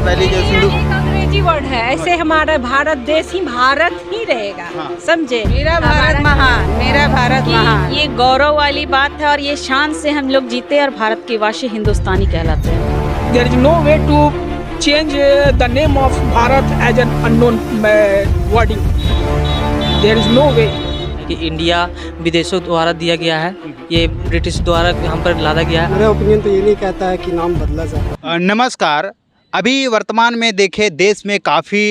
पहली जो सिंधु अंग्रेजी वर्ड है, ऐसे हमारा भारत देश ही भारत ही रहेगा। हाँ। समझे? मेरा भारत महान, मेरा भारत महान। ये गौरव वाली बात है और ये शान से हम लोग जीते और भारत के वासी हिंदुस्तानी कहलाते हैं। There is no way to change the name of Bharat as an unknown wording. There is no way. कि इंडिया विदेशों द्वारा दिया गया है, ये ब्रिटिश द्वारा हम पर लादा गया है। मेरा ओपिनियन तो ये नहीं कहता है कि नाम बदला जाए। नमस्कार। अभी वर्तमान में देखे देश में काफ़ी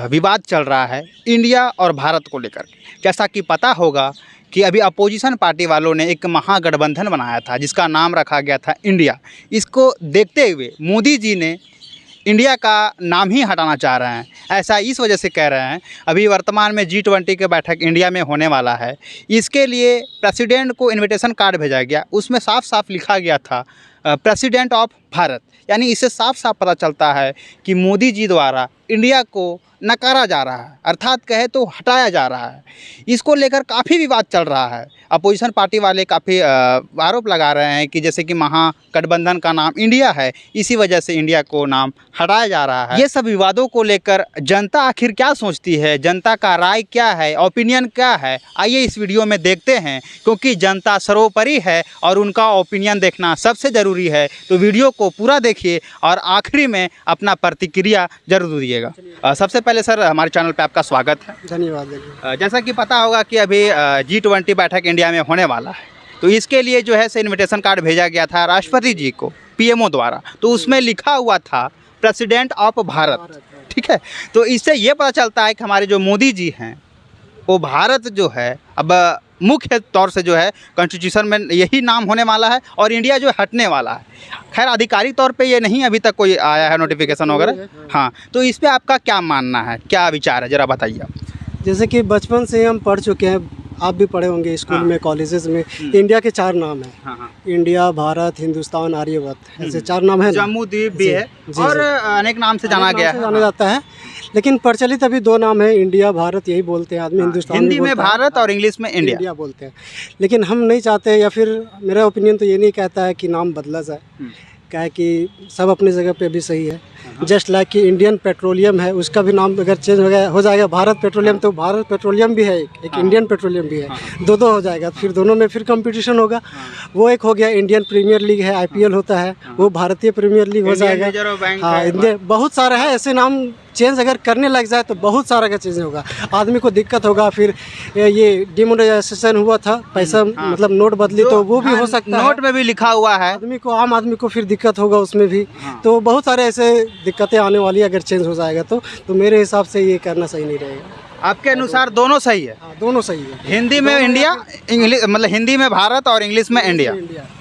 विवाद चल रहा है इंडिया और भारत को लेकर। जैसा कि पता होगा कि अभी अपोजिशन पार्टी वालों ने एक महागठबंधन बनाया था जिसका नाम रखा गया था इंडिया। इसको देखते हुए मोदी जी ने इंडिया का नाम ही हटाना चाह रहे हैं। ऐसा इस वजह से कह रहे हैं, अभी वर्तमान में G20 की बैठक इंडिया में होने वाला है। इसके लिए प्रेसिडेंट को इनविटेशन कार्ड भेजा गया, उसमें साफ साफ लिखा गया था प्रेसिडेंट ऑफ भारत। यानी इससे साफ साफ पता चलता है कि मोदी जी द्वारा इंडिया को नकारा जा रहा है, अर्थात कहे तो हटाया जा रहा है। इसको लेकर काफ़ी विवाद चल रहा है। अपोजिशन पार्टी वाले काफ़ी आरोप लगा रहे हैं कि जैसे कि महागठबंधन का नाम इंडिया है, इसी वजह से इंडिया को नाम हटाया जा रहा है। ये सब विवादों को लेकर जनता आखिर क्या सोचती है, जनता का राय क्या है, ओपिनियन क्या है, आइए इस वीडियो में देखते हैं। क्योंकि जनता सर्वोपरि है और उनका ओपिनियन देखना सबसे ज़रूरी है। तो वीडियो को पूरा देखिए और आखिरी में अपना प्रतिक्रिया जरूर दीजिएगा। सबसे पहले सर, हमारे चैनल पे आपका स्वागत है। धन्यवाद। जैसा कि पता होगा कि अभी G20 बैठक इंडिया में होने वाला है, तो इसके लिए जो है इनविटेशन कार्ड भेजा गया था राष्ट्रपति जी को PMO द्वारा। तो उसमें लिखा हुआ था प्रेसिडेंट ऑफ भारत, ठीक है। तो इससे ये पता चलता है कि हमारे जो मोदी जी हैं वो भारत जो है अब मुख्य तौर से जो है कॉन्स्टिट्यूशन में यही नाम होने वाला है और इंडिया जो हटने वाला है। खैर आधिकारिक तौर पे ये नहीं अभी तक कोई आया है नोटिफिकेशन वगैरह। हाँ, तो इस पे आपका क्या मानना है, क्या विचार है, ज़रा बताइए आप। जैसे कि बचपन से हम पढ़ चुके हैं, आप भी पढ़े होंगे स्कूल में, कॉलेजेस में। इंडिया के 4 नाम हैं। इंडिया, भारत, हिंदुस्तान, आर्यभट्ट, ऐसे 4 नाम हैं। जम्मू द्वीप भी है और अनेक नाम से जाना गया है, जाना जाता है। लेकिन प्रचलित अभी 2 नाम है, इंडिया, भारत, यही बोलते हैं आदमी। हिंदुस्तान हिंदी में भारत और इंग्लिश में इंडिया बोलते हैं। लेकिन हम नहीं चाहते, या फिर मेरा ओपिनियन तो ये नहीं कहता है कि नाम बदला जाए। क्या है कि सब अपनी जगह पे भी सही है। जस्ट लाइक कि इंडियन पेट्रोलियम है, उसका भी नाम अगर चेंज हो जाएगा भारत पेट्रोलियम, तो भारत पेट्रोलियम भी है, एक इंडियन पेट्रोलियम भी है। 2 हो जाएगा, फिर दोनों में फिर कंपटीशन होगा। वो एक हो गया, इंडियन प्रीमियर लीग है, IPL होता है, वो भारतीय प्रीमियर लीग हो जाएगा। हाँ, इंडिया बहुत सारा है। ऐसे नाम चेंज अगर करने लग जाए तो बहुत सारा का चेंज होगा, आदमी को दिक्कत होगा। फिर ये डिमोनेटाइजेशन हुआ था, पैसा मतलब नोट बदली, तो वो भी हो सकता है। नोट में भी लिखा हुआ है, आदमी को, आम आदमी को फिर दिक्कत होगा उसमें भी। तो बहुत सारे ऐसे दिक्कतें आने वाली है अगर चेंज हो जाएगा तो मेरे हिसाब से ये करना सही नहीं रहेगा। आपके अनुसार दोनों सही है? दोनों सही है। हिंदी में इंडिया, इंग्लिश मतलब हिंदी में भारत और इंग्लिश में इंडिया।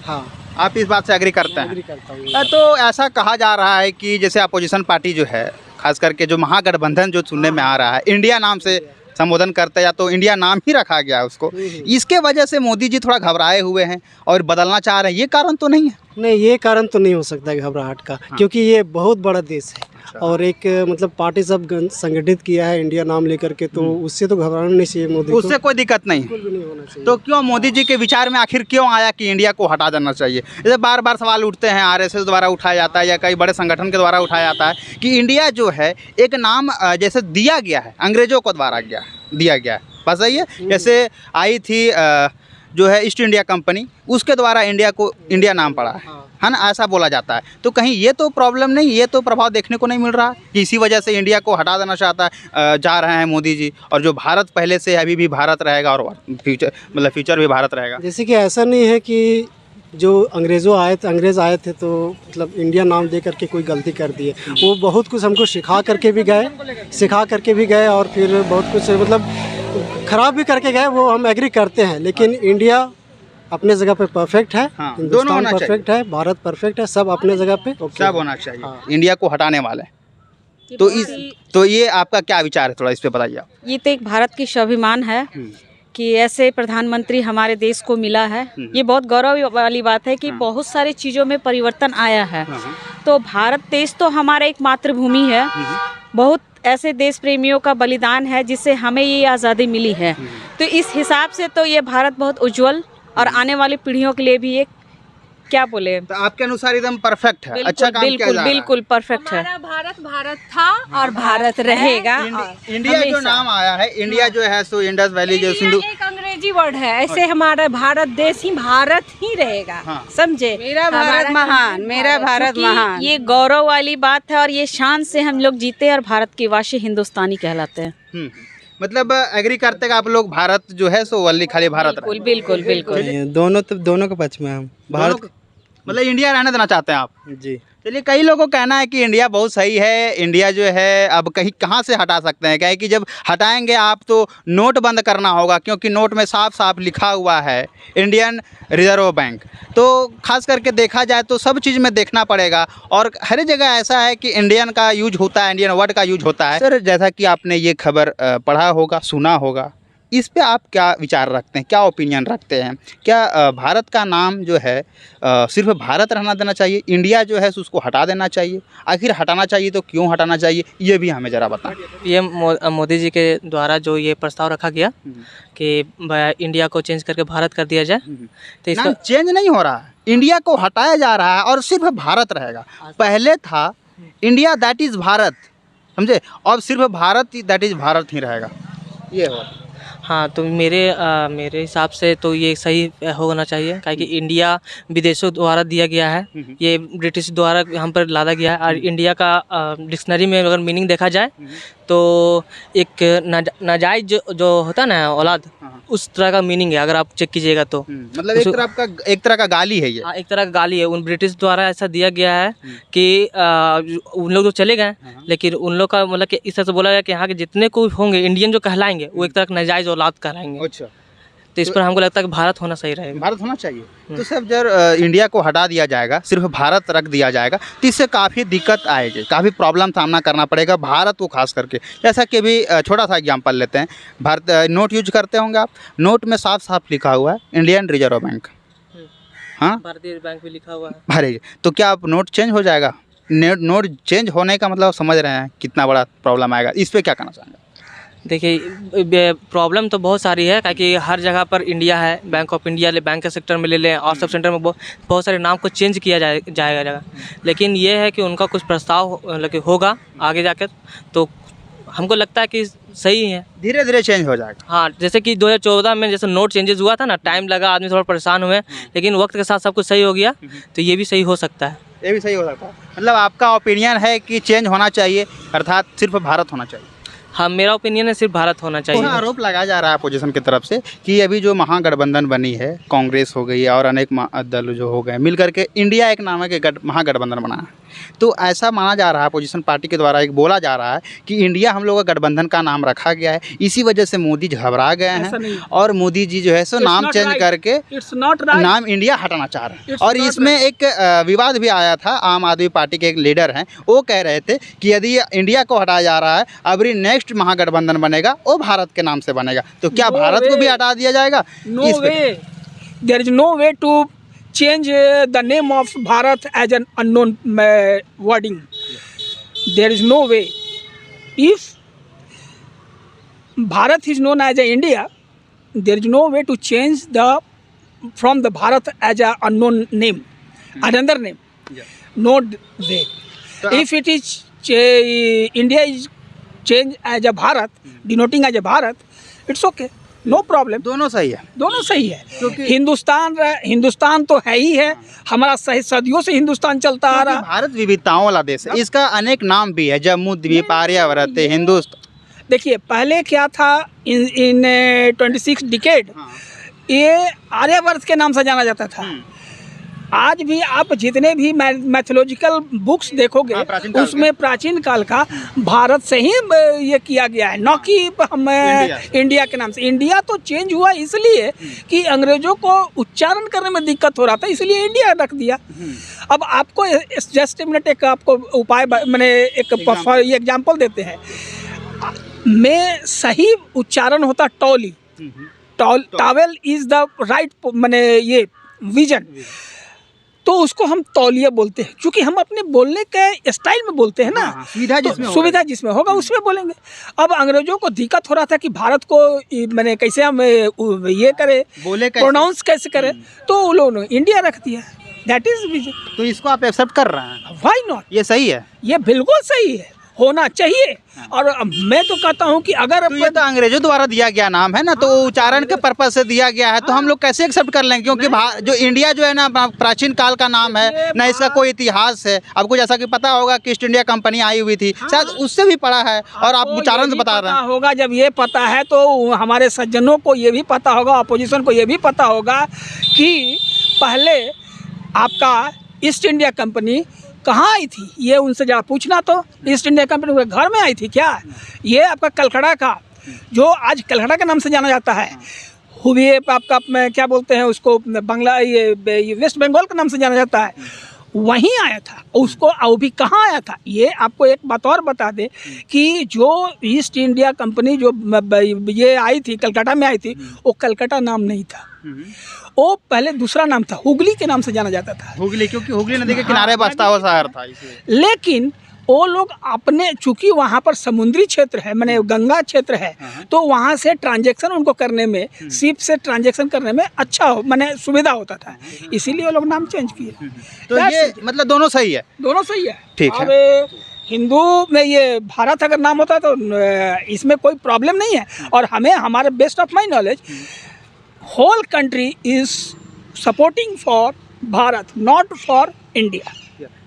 हाँ, आप इस बात से एग्री करते हैं? एग्री करता हूँ। तो ऐसा कहा जा रहा है कि जैसे अपोजिशन पार्टी जो है, खास करके जो महागठबंधन जो सुनने में आ रहा है, इंडिया नाम से संबोधन करते हैं, या तो इंडिया नाम ही रखा गया है उसको, इसके वजह से मोदी जी थोड़ा घबराए हुए हैं और बदलना चाह रहे हैं। ये कारण तो नहीं है? नहीं, ये कारण तो नहीं हो सकता घबराहट का। क्योंकि ये बहुत बड़ा देश है और एक मतलब पार्टी सब संगठित किया है इंडिया नाम लेकर के, तो उससे तो घबराना नहीं चाहिए मोदी को। उससे कोई दिक्कत नहीं, बिल्कुल भी नहीं होना चाहिए। तो क्यों मोदी जी के विचार में आखिर क्यों आया कि इंडिया को हटा देना चाहिए? जैसे बार बार सवाल उठते हैं, RSS द्वारा उठाया जाता है या कई बड़े संगठन के द्वारा उठाया जाता है कि इंडिया जो है एक नाम जैसे दिया गया है, अंग्रेजों को द्वारा दिया गया है। बस सही है। जैसे आई थी जो है ईस्ट इंडिया कंपनी, उसके द्वारा इंडिया को इंडिया नाम पड़ा है ना, ऐसा बोला जाता है। तो कहीं ये तो प्रॉब्लम नहीं, ये तो प्रभाव देखने को नहीं मिल रहा कि इसी वजह से इंडिया को हटा देना जा रहे हैं मोदी जी, और जो भारत पहले से अभी भी भारत रहेगा और फ्यूचर भी भारत रहेगा। जैसे कि ऐसा नहीं है कि जो अंग्रेज़ आए थे तो मतलब इंडिया नाम दे करके कोई गलती कर दी है। वो बहुत कुछ हमको सिखा करके भी गए और फिर बहुत कुछ मतलब ख़राब भी करके गए, वो हम एग्री करते हैं। लेकिन इंडिया अपने जगह पे परफेक्ट है, हिंदुस्तान परफेक्ट है, भारत परफेक्ट है, सब अपने जगह पे सब होना चाहिए। इंडिया को हटाने वाले तो ये आपका क्या विचार है, थोड़ा इस पे बताइए आप। ये तो एक भारत की स्वाभिमान है कि ऐसे प्रधानमंत्री हमारे देश को मिला है। ये बहुत गौरव वाली बात है कि बहुत सारी चीज़ों में परिवर्तन आया है। तो भारत देश तो हमारा एक मातृभूमि है। बहुत ऐसे देश प्रेमियों का बलिदान है जिससे हमें ये आज़ादी मिली है। तो इस हिसाब से तो ये भारत बहुत उज्जवल और आने वाली पीढ़ियों के लिए भी एक क्या बोले। तो आपके अनुसार एकदम परफेक्ट है, अच्छा काम किया जा बिल्कुल रहा है। बिल्कुल परफेक्ट है। हमारा भारत भारत था और भारत रहेगा। इंडिया जो नाम आया है, इंडिया जो है सो इंडस वैली जो सिंधु, एक अंग्रेजी वर्ड है, ऐसे हमारा भारत देश ही भारत ही रहेगा। हाँ। समझे, मेरा भारत महान, मेरा भारत क्योंकि महान। ये गौरव वाली बात है और ये शान से हम लोग जीते और भारत के वासी हिंदुस्तानी कहलाते हैं। मतलब एग्री करते हैं आप लोग, भारत जो है सो वल्ली खाली भारत बिल्कुल बिल्कुल बिल्कुल। दोनों के पक्ष में हम भारत, मतलब इंडिया रहने देना चाहते हैं आप। जी। चलिए, कई लोगों का कहना है कि इंडिया बहुत सही है, इंडिया जो है अब कहीं कहाँ से हटा सकते हैं, क्या है कि जब हटाएंगे आप तो नोट बंद करना होगा, क्योंकि नोट में साफ साफ लिखा हुआ है इंडियन रिजर्व बैंक। तो खास करके देखा जाए तो सब चीज़ में देखना पड़ेगा, और हर जगह ऐसा है कि इंडियन का यूज होता है, इंडियन वर्ड का यूज होता है। सर, जैसा कि आपने ये खबर पढ़ा होगा, सुना होगा, इस पे आप क्या विचार रखते हैं, क्या ओपिनियन रखते हैं? क्या भारत का नाम जो है सिर्फ भारत रहना देना चाहिए, इंडिया जो है उसको हटा देना चाहिए? आखिर हटाना चाहिए तो क्यों हटाना चाहिए, ये भी हमें ज़रा बताएं। ये मोदी जी के द्वारा जो ये प्रस्ताव रखा गया कि इंडिया को चेंज करके भारत कर दिया जाए, तो इसका नाम चेंज नहीं हो रहा है, इंडिया को हटाया जा रहा है और सिर्फ भारत रहेगा। पहले था इंडिया दैट इज़ भारत, समझे, अब सिर्फ भारत दैट इज़ भारत ही रहेगा, ये हो। हाँ, तो मेरे हिसाब से तो ये सही होना चाहिए, काहे कि इंडिया विदेशों द्वारा दिया गया है, ये ब्रिटिश द्वारा हम पर लादा गया है। और इंडिया का डिक्शनरी में अगर मीनिंग देखा जाए तो एक नाजायज जो होता है ना औलाद, उस तरह का मीनिंग है अगर आप चेक कीजिएगा तो। मतलब एक तरह का गाली है ये। हाँ, एक तरह का गाली है। उन ब्रिटिश द्वारा ऐसा दिया गया है कि उन लोग तो चले गए, लेकिन उन लोग का मतलब कि इस तरह से बोला गया कि यहाँ के जितने को होंगे इंडियन जो कहलाएंगे वो एक तरह का नाजायज औलाद कहलाएंगे। अच्छा, तो इस पर हमको लगता है कि भारत होना सही रहेगा। भारत होना चाहिए। तो सब जब इंडिया को हटा दिया जाएगा, सिर्फ भारत रख दिया जाएगा, तो इससे काफ़ी दिक्कत आएगी, काफ़ी प्रॉब्लम सामना करना पड़ेगा भारत को खास करके। जैसा कि अभी छोटा सा एग्जांपल लेते हैं, भारत नोट यूज करते होंगे आप, नोट में साफ साफ लिखा हुआ है इंडियन रिजर्व बैंक, हाँ, भारतीय बैंक भी लिखा हुआ है। भरे, तो क्या आप नोट चेंज हो जाएगा? नोट चेंज होने का मतलब समझ रहे हैं कितना बड़ा प्रॉब्लम आएगा, इस पर क्या कहना चाहेंगे? देखिए, प्रॉब्लम तो बहुत सारी है, क्योंकि हर जगह पर इंडिया है, बैंक ऑफ इंडिया ले, बैंक के सेक्टर में ले लें, और सब सेंटर में बहुत सारे नाम को चेंज किया जाएगा। लेकिन ये है कि उनका कुछ प्रस्ताव मतलब होगा आगे जाकर, तो हमको लगता है कि सही है, धीरे धीरे चेंज हो जाएगा। हाँ, जैसे कि 2014 में जैसे नोट चेंजेस हुआ था ना, टाइम लगा, आदमी थोड़ा परेशान हुए, लेकिन वक्त के साथ सब कुछ सही हो गया, तो ये भी सही हो सकता है। ये भी सही हो सकता है, मतलब आपका ओपिनियन है कि चेंज होना चाहिए, अर्थात सिर्फ भारत होना चाहिए। हाँ, मेरा ओपिनियन है सिर्फ भारत होना चाहिए। आरोप लगाया जा रहा है अपोजिशन की तरफ से कि अभी जो महागठबंधन बनी है, कांग्रेस हो गई और अनेक दल जो हो गए मिल करके इंडिया एक नाम है कि महागठबंधन बना है। तो ऐसा माना जा रहा है, अपोजिशन पार्टी के द्वारा एक बोला जा रहा है कि इंडिया हम लोग का गठबंधन का नाम रखा गया है, इसी वजह से मोदी घबरा गए हैं और मोदी जी जो है सो नाम चेंज करके नाम इंडिया हटाना चाह रहे हैं। और इसमें एक विवाद भी आया था, आम आदमी पार्टी के एक लीडर हैं, वो कह रहे थे कि यदि इंडिया को हटाया जा रहा है, अब नेक्स्ट महागठबंधन बनेगा वो भारत के नाम से बनेगा, तो क्या भारत को भी हटा दिया जाएगा? No way. There is no way to change the name of Bharat as an unknown wording. There is no way. If Bharat is known as a India, there is no way to change from the Bharat as a unknown name, another name. No way. If it is India is changed as a Bharat, denoting as a Bharat, it's okay. No problem, दोनों सही है, दोनों सही है। हिंदुस्तान तो है ही है, हमारा सही सदियों से हिंदुस्तान चलता आ रहा। भारत विविधताओं वाला देश है, इसका अनेक नाम भी है, जम्मू द्वीप, आर्यावर्त, हिंदुस्तान। देखिए, पहले क्या था, इन 26 डिकेड ये आर्यावर्त के नाम से जाना जाता था। आज भी आप जितने भी मैथोलॉजिकल बुक्स देखोगे, उसमें प्राचीन काल का भारत से ही ये किया गया है, न कि हम इंडिया के नाम से। इंडिया तो चेंज हुआ इसलिए कि अंग्रेजों को उच्चारण करने में दिक्कत हो रहा था, इसलिए इंडिया रख दिया। अब आपको जस्ट मिनट एक आपको उपाय मैंने एक एग्जाम्पल देते हैं, में सही उच्चारण होता टॉली, टॉवेल इज द राइट मैंने ये विजन, तो उसको हम तौलिया बोलते हैं, क्योंकि हम अपने बोलने के स्टाइल में बोलते हैं ना, सुविधा जिसमें होगा उसमें बोलेंगे। अब अंग्रेजों को दिक्कत हो रहा था कि भारत को मैंने कैसे हम ये करे, प्रोनाउंस कैसे करें, तो उन लोगों ने इंडिया रख दिया। दैट इज, तो इसको आप एक्सेप्ट कर रहे हैं, व्हाई नॉट, ये सही है? ये बिल्कुल सही है, होना चाहिए। और मैं तो कहता हूँ कि अगर तो ये तो अंग्रेजों द्वारा दिया गया नाम है ना, तो उच्चारण के पर्पज से दिया गया है, तो हम लोग कैसे एक्सेप्ट कर लेंगे? क्योंकि जो इंडिया जो है ना प्राचीन काल का नाम है ना, इसका कोई इतिहास है। आपको जैसा कि पता होगा कि ईस्ट इंडिया कंपनी आई हुई थी, शायद उससे भी पढ़ा है और आप उच्चारण से बता रहे हैं। होगा, जब ये पता है तो हमारे सज्जनों को ये भी पता होगा, अपोजिशन को ये भी पता होगा कि पहले आपका ईस्ट इंडिया कंपनी कहाँ आई थी, ये उनसे ज़रा पूछना। तो ईस्ट इंडिया कंपनी के घर में आई थी क्या? ये आपका कलकत्ता का, जो आज कलकत्ता के नाम से जाना जाता है, हुए आपका में क्या बोलते हैं उसको, बांग्ला, ये वेस्ट बंगाल के नाम से जाना जाता है, वहीं आया था उसको। और भी कहाँ आया था? ये आपको एक बात और बता दे कि जो ईस्ट इंडिया कंपनी जो ये आई थी, कलकत्ता में आई थी, वो कलकत्ता नाम नहीं था, वो पहले दूसरा नाम था, हुगली के नाम से जाना जाता था। हुगली, क्योंकि हुगली नदी के किनारे बसता हुआ शहर था इसलिए। लेकिन वो लोग अपने, चूंकि वहाँ पर समुद्री क्षेत्र है, माने गंगा क्षेत्र है, तो वहाँ से ट्रांजैक्शन उनको करने में, शिप से ट्रांजैक्शन करने में अच्छा हो, माने सुविधा होता था, इसीलिए वो लोग नाम चेंज किए। तो ये मतलब दोनों सही है? दोनों सही है। ठीक है। अब हिंदू में ये भारत अगर नाम होता तो इसमें कोई प्रॉब्लम नहीं है। और हमें, हमारे best of my knowledge, whole country is supporting for Bharat, not for India.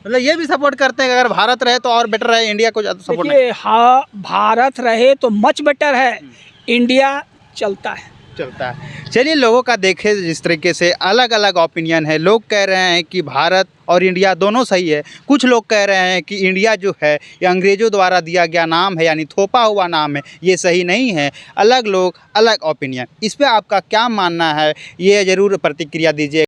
मतलब ये भी सपोर्ट करते हैं कि अगर भारत रहे तो और बेटर रहे, इंडिया को ज़्यादा सपोर्ट नहीं? देखिए, हाँ, भारत रहे तो मच बेटर है, इंडिया चलता है। चलता है। चलिए, लोगों का देखें जिस तरीके से अलग अलग ओपिनियन है। लोग कह रहे हैं कि भारत और इंडिया दोनों सही है, कुछ लोग कह रहे हैं कि इंडिया जो है ये अंग्रेज़ों द्वारा दिया गया नाम है, यानी थोपा हुआ नाम है, ये सही नहीं है। अलग लोग अलग ओपिनियन, इस पे आपका क्या मानना है, ये ज़रूर प्रतिक्रिया दीजिए।